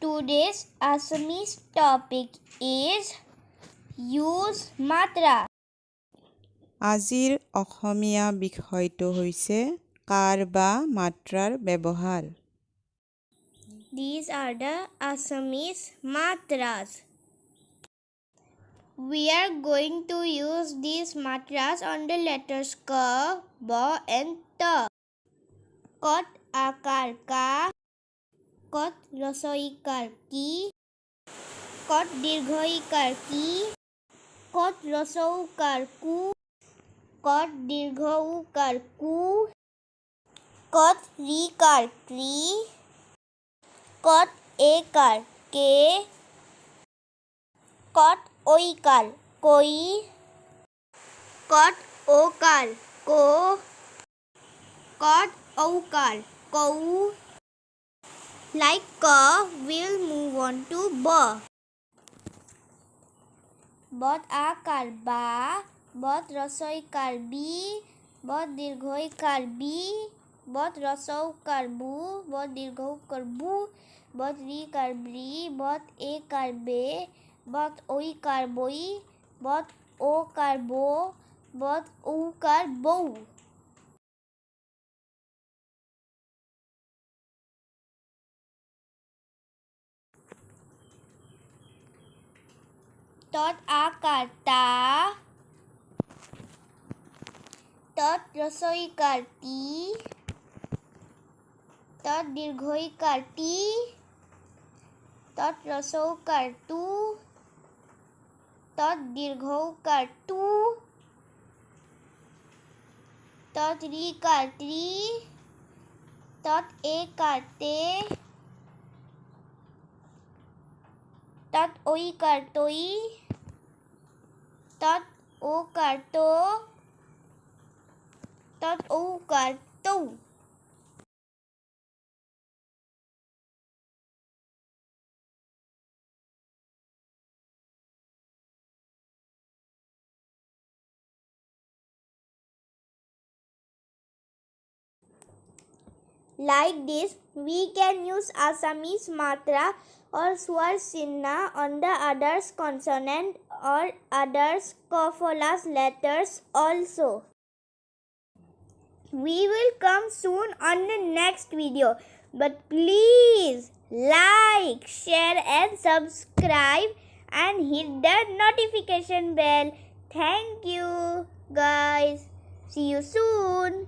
Today's Assamese topic is use matra. আজিৰ অসমীয়া বিষয়টো হৈছে কাৰ বা মাত্ৰাৰ ব্যৱহাৰ। These are the Assamese matras. We are going to use these matras on the letters ka, ba and ta. Kot akar ka, kot rasoikar ki, kot dirghoikar ki, kot rasoukar ku, kot dirghoukar ku, kot rikar kri, kot ekar ke, kot oikar koi, kot okar ko, kot aukar kou. Like ka, we'll move on to ba. Bot akar ba, bot rasoikar bi, bot dirghoikar bi, bot rasoukar bu, bot dirghoukar bu, bot rikar bri, bot ekar be, bot oikar boi, bot okar bo, bot oukar bou. Tot akar ta, tot rasoikar ti, tot dirghoikar ti, tot rasoukar tu, tot dirghoukar tu, tot rikar tri, tot ekar te, tot oikar toi, tot okar to, tot oukar tou. Like this, we can use Assamese matra or swar chinna on the others consonant or others kofolas letters also. We will come soon on the next video. But please like, share and subscribe and hit the notification bell. Thank you guys. See you soon.